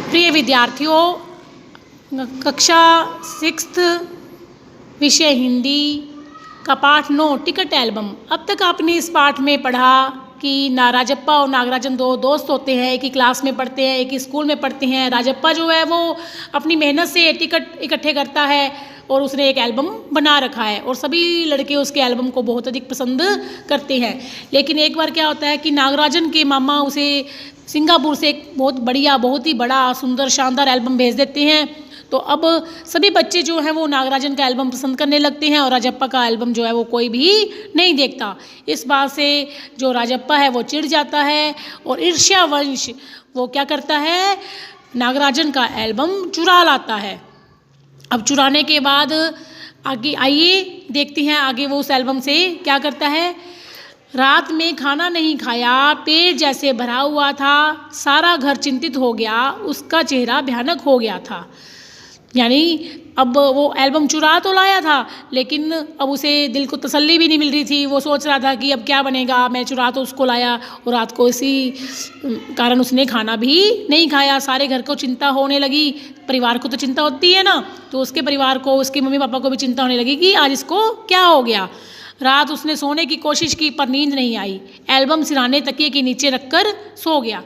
प्रिय विद्यार्थियों, कक्षा 6th विषय हिंदी का पाठ 9 टिकट एल्बम। अब तक आपने इस पाठ में पढ़ा कि राजप्पा और नागराजन दो दोस्त होते हैं, एक ही क्लास में पढ़ते हैं, एक ही स्कूल में पढ़ते हैं। राजप्पा जो है वो अपनी मेहनत से टिकट इकट्ठे करता है और उसने एक एल्बम बना रखा है और सभी लड़के उसके एल्बम को बहुत अधिक पसंद करते हैं। लेकिन एक बार क्या होता है कि नागराजन के मामा उसे सिंगापुर से एक बहुत ही बड़ा सुंदर शानदार एल्बम भेज देते हैं। तो अब सभी बच्चे जो हैं वो नागराजन का एल्बम पसंद करने लगते हैं और राजप्पा का एल्बम जो है वो कोई भी नहीं देखता। इस बात से जो राजप्पा है वो चिढ़ जाता है और ईर्ष्यावश वो क्या करता है, नागराजन का एल्बम चुरा लाता है। अब चुराने के बाद आगे आइए देखते हैं आगे वो उस एल्बम से क्या करता है। रात में खाना नहीं खाया, पेट जैसे भरा हुआ था, सारा घर चिंतित हो गया, उसका चेहरा भयानक हो गया था। यानी अब वो एल्बम चुरा तो लाया था लेकिन अब उसे दिल को तसल्ली भी नहीं मिल रही थी। वो सोच रहा था कि अब क्या बनेगा, मैं चुरा तो उसको लाया और रात को इसी कारण उसने खाना भी नहीं खाया। सारे घर को चिंता होने लगी, परिवार को तो चिंता होती है ना, तो उसके परिवार को, उसके मम्मी पापा को भी चिंता होने लगी कि आज इसको क्या हो गया। रात उसने सोने की कोशिश की पर नींद नहीं आई। एल्बम सिरहाने तकिए के नीचे रखकर सो गया।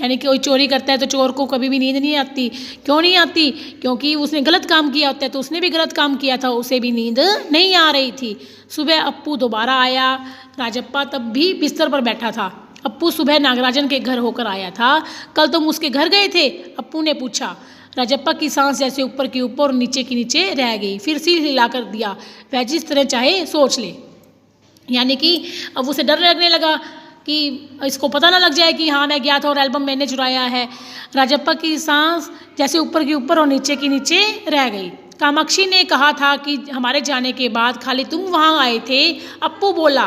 यानी कि कोई चोरी करता है तो चोर को कभी भी नींद नहीं आती। क्यों नहीं आती? क्योंकि उसने गलत काम किया होता है, तो उसने भी गलत काम किया था, उसे भी नींद नहीं आ रही थी। सुबह अप्पू दोबारा आया। राजप्पा तब भी बिस्तर पर बैठा था। अप्पू सुबह नागराजन के घर होकर आया था। कल तुम उसके घर गए थे? अप्पू ने पूछा। राजप्पा की सांस जैसे ऊपर की ऊपर और नीचे की नीचे रह गई। फिर सिर हिलाकर दिया, वह जिस तरह चाहे सोच ले। यानी कि अब उसे डर लगने लगा कि इसको पता ना लग जाए कि हाँ मैं गया था और एल्बम मैंने चुराया है। राजप्पा की सांस जैसे ऊपर की ऊपर और नीचे की नीचे रह गई। कामाक्षी ने कहा था कि हमारे जाने के बाद खाली तुम वहाँ आए थे, अप्पू बोला।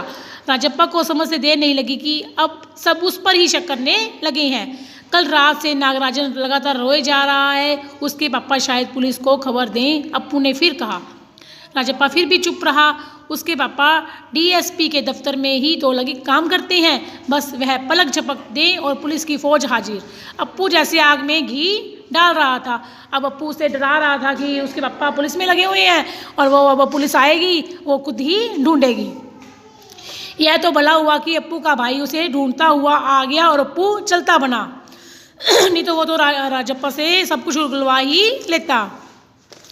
राजप्पा को समझ से देर नहीं लगी कि अब सब उस पर ही शक करने लगे हैं। कल रात से नागराजन लगातार रोए जा रहा है, उसके पापा शायद पुलिस को खबर दें, अप्पू ने फिर कहा। राजप्पा फिर भी चुप रहा। उसके पापा डीएसपी के दफ्तर में ही तो लगे काम करते हैं, बस वह पलक झपक दें और पुलिस की फौज हाजिर। अप्पू जैसे आग में घी डाल रहा था। अब अप्पू उसे डरा रहा था कि उसके पापा पुलिस में लगे हुए हैं और वो अब पुलिस आएगी वो खुद ही ढूंढेगी। यह तो भला हुआ कि अप्पू का भाई उसे ढूंढता हुआ आ गया और अप्पू चलता बना, नहीं तो वो तो राजप्पा से सब कुछ उगलवा ही लेता।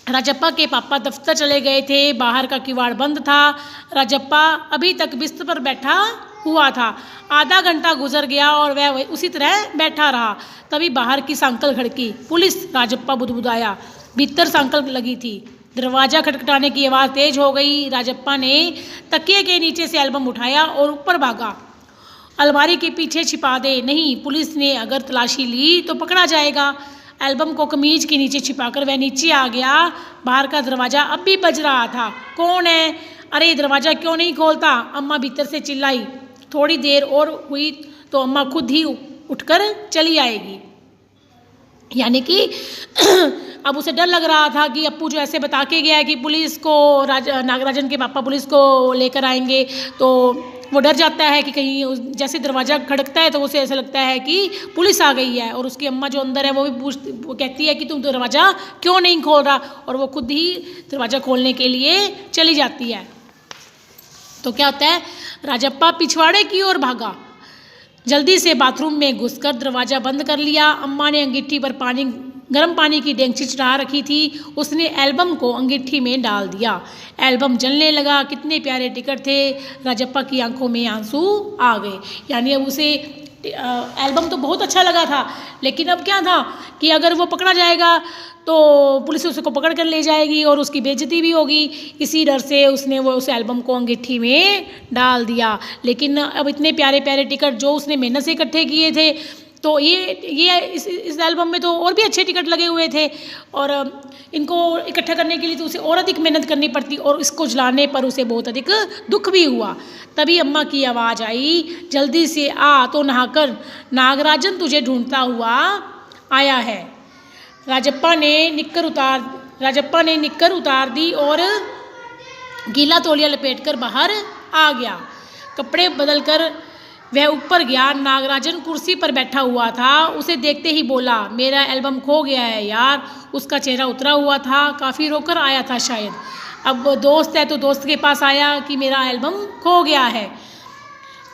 राजप्पा के पापा दफ्तर चले गए थे। बाहर का किवाड़ बंद था। राजप्पा अभी तक बिस्तर पर बैठा हुआ था। आधा घंटा गुजर गया और वह उसी तरह बैठा रहा। तभी बाहर की सांकल खड़की। पुलिस! राजप्पा बुदबुदाया। भीतर सांकल लगी थी। दरवाजा खटखटाने की आवाज़ तेज हो गई। राजप्पा ने तकिए के नीचे से एल्बम उठाया और ऊपर भागा। अलमारी के पीछे छिपा दे। नहीं, पुलिस ने अगर तलाशी ली तो पकड़ा जाएगा। एल्बम को कमीज के नीचे छिपाकर वह नीचे आ गया। बाहर का दरवाज़ा अब भी बज रहा था। कौन है? अरे दरवाज़ा क्यों नहीं खोलता? अम्मा भीतर से चिल्लाई। थोड़ी देर और हुई तो अम्मा खुद ही उठकर चली आएगी। यानी कि अब उसे डर लग रहा था कि अप्पू जो ऐसे बता के गया है कि पुलिस को, नागराजन के पापा पुलिस को लेकर आएंगे, तो वो डर जाता है कि कहीं जैसे दरवाज़ा खड़कता है तो उसे ऐसा लगता है कि पुलिस आ गई है। और उसकी अम्मा जो अंदर है वो कहती है कि तुम दरवाज़ा क्यों नहीं खोल रहा, और वो खुद ही दरवाज़ा खोलने के लिए चली जाती है। तो क्या होता है, राजप्पा पिछवाड़े की ओर भागा। जल्दी से बाथरूम में घुसकर दरवाज़ा बंद कर लिया। अम्मा ने अंगीठी पर गर्म पानी की डेंगची चढ़ा रखी थी। उसने एल्बम को अंगीठी में डाल दिया। एल्बम जलने लगा। कितने प्यारे टिकट थे। राजप्पा की आंखों में आंसू आ गए। यानी अब उसे एल्बम तो बहुत अच्छा लगा था, लेकिन अब क्या था कि अगर वो पकड़ा जाएगा तो पुलिस उसको पकड़ कर ले जाएगी और उसकी बेइज्जती भी होगी। इसी डर से उसने वो उस एल्बम को अंगीठी में डाल दिया। लेकिन अब इतने प्यारे प्यारे टिकट जो उसने मेहनत से इकट्ठे किए थे, तो ये इस एल्बम में तो और भी अच्छे टिकट लगे हुए थे और इनको इकट्ठा करने के लिए तो उसे और अधिक मेहनत करनी पड़ती और इसको जलाने पर उसे बहुत अधिक दुख भी हुआ। तभी अम्मा की आवाज़ आई, जल्दी से आ तो नहाकर, नागराजन तुझे ढूंढता हुआ आया है। राजप्पा ने निक्कर उतार दी और गीला तौलिया लपेटकर बाहर आ गया। कपड़े बदलकर वह ऊपर गया। नागराजन कुर्सी पर बैठा हुआ था। उसे देखते ही बोला, मेरा एल्बम खो गया है यार। उसका चेहरा उतरा हुआ था, काफ़ी रोकर आया था शायद। अब दोस्त है तो दोस्त के पास आया कि मेरा एल्बम खो गया है।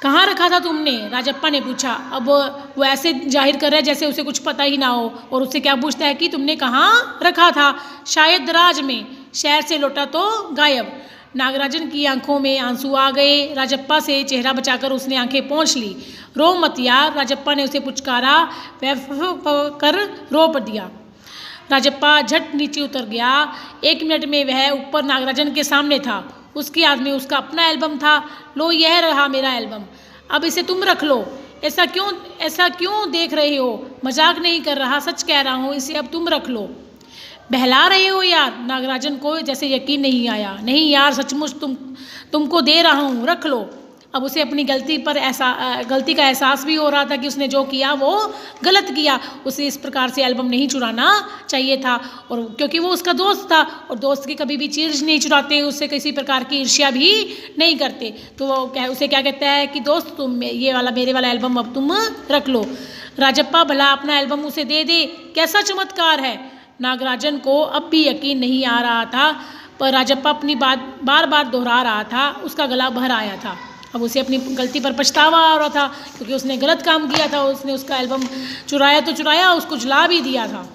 कहाँ रखा था तुमने? राजप्पा ने पूछा। अब वो ऐसे जाहिर कर रहा है जैसे उसे कुछ पता ही ना हो, और उससे क्या पूछता है कि तुमने कहाँ रखा था? शायद दराज में। शहर से लौटा तो गायब। नागराजन की आंखों में आंसू आ गए। राजप्पा से चेहरा बचाकर उसने आंखें पोंछ ली। रो मत यार, राजप्पा ने उसे पुचकारा। वह कर रो पड़ दिया। राजप्पा झट नीचे उतर गया। 1 मिनट में वह ऊपर नागराजन के सामने था। उसके हाथ में उसका अपना एल्बम था। लो, यह रहा मेरा एल्बम, अब इसे तुम रख लो। ऐसा क्यों देख रहे हो? मजाक नहीं कर रहा, सच कह रहा हूँ, इसे अब तुम रख लो। बहला रहे हो यार? नागराजन को जैसे यकीन नहीं आया। नहीं यार, सचमुच तुमको दे रहा हूँ, रख लो। अब उसे अपनी गलती का एहसास भी हो रहा था कि उसने जो किया वो गलत किया। उसे इस प्रकार से एल्बम नहीं चुराना चाहिए था, और क्योंकि वो उसका दोस्त था, और दोस्त की कभी भी चीज़ नहीं चुराते, उससे किसी प्रकार की ईर्ष्या भी नहीं करते। तो वो उसे क्या कहता है कि दोस्त, तुम मेरे वाला एल्बम अब तुम रख लो। राजप्पा भला अपना एल्बम उसे दे दे, कैसा चमत्कार है। नागराजन को अब भी यकीन नहीं आ रहा था, पर राजप्पा अपनी बात बार बार दोहरा रहा था। उसका गला भर आया था। अब उसे अपनी गलती पर पछतावा आ रहा था, क्योंकि उसने गलत काम किया था। उसने उसका एल्बम चुराया तो चुराया, उसको जला भी दिया था।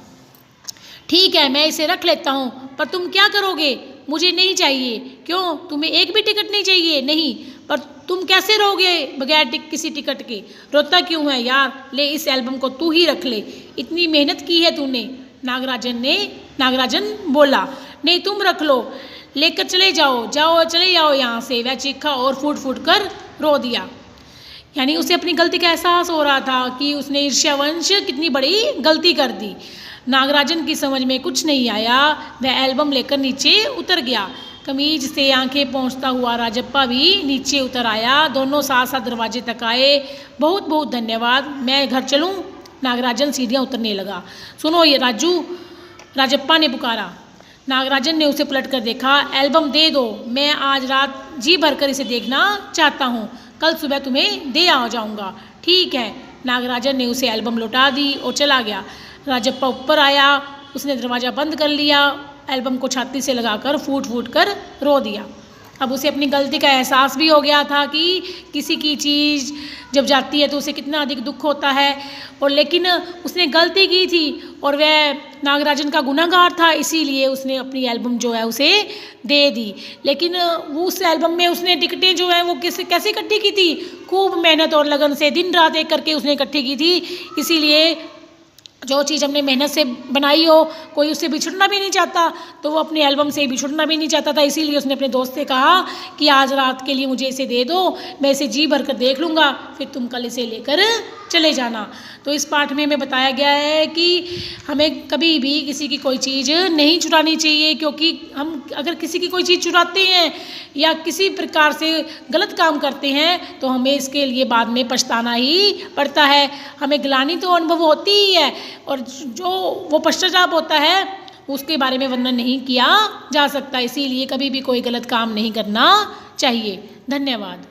ठीक है, मैं इसे रख लेता हूँ, पर तुम क्या करोगे? मुझे नहीं चाहिए। क्यों, तुम्हें एक भी टिकट नहीं चाहिए? नहीं। पर तुम कैसे रहोगे बगैर किसी टिकट के? रोता क्यों है यार? ले, इस एल्बम को तू ही रख ले, इतनी मेहनत की है तूने। नागराजन बोला। नहीं, तुम रख लो, लेकर चले जाओ यहाँ से। वह चीखा और फूट कर रो दिया। यानी उसे अपनी गलती का एहसास हो रहा था कि उसने ईर्ष्यावंश कितनी बड़ी गलती कर दी। नागराजन की समझ में कुछ नहीं आया। वह एल्बम लेकर नीचे उतर गया। कमीज से आंखें पोंछता हुआ राजप्पा भी नीचे उतर आया। दोनों साथ साथ दरवाजे तक आए। बहुत बहुत धन्यवाद, मैं घर चलूँ? नागराजन सीढ़ियाँ उतरने लगा। सुनो ये राजू, राजप्पा ने पुकारा। नागराजन ने उसे पलट कर देखा। एल्बम दे दो, मैं आज रात जी भरकर इसे देखना चाहता हूँ। कल सुबह तुम्हें दे आ जाऊँगा। ठीक है। नागराजन ने उसे एल्बम लौटा दी और चला गया। राजप्पा ऊपर आया। उसने दरवाज़ा बंद कर लिया। एल्बम को छाती से लगाकर फूट कर रो दिया। अब उसे अपनी गलती का एहसास भी हो गया था कि किसी की चीज़ जब जाती है तो उसे कितना अधिक दुख होता है, और लेकिन उसने गलती की थी और वह नागराजन का गुनहगार था, इसीलिए उसने अपनी एल्बम जो है उसे दे दी। लेकिन वो उस एल्बम में उसने टिकटें जो है वो कैसे इकट्ठी की थी? खूब मेहनत और लगन से दिन रात एक करके उसने इकट्ठी की थी। इसीलिए जो चीज़ हमने मेहनत से बनाई हो, कोई उससे बिछड़ना भी नहीं चाहता, तो वो अपने एल्बम से बिछड़ना भी नहीं चाहता था। इसीलिए उसने अपने दोस्त से कहा कि आज रात के लिए मुझे इसे दे दो, मैं इसे जी भर कर देख लूँगा, फिर तुम कल इसे लेकर चले जाना। तो इस पाठ में हमें बताया गया है कि हमें कभी भी किसी की कोई चीज़ नहीं चुरानी चाहिए, क्योंकि हम अगर किसी की कोई चीज़ चुराते हैं या किसी प्रकार से गलत काम करते हैं तो हमें इसके लिए बाद में पछताना ही पड़ता है। हमें ग्लानि तो अनुभव होती ही है, और जो वो पश्चाताप होता है उसके बारे में वर्णन नहीं किया जा सकता। इसीलिए कभी भी कोई गलत काम नहीं करना चाहिए। धन्यवाद।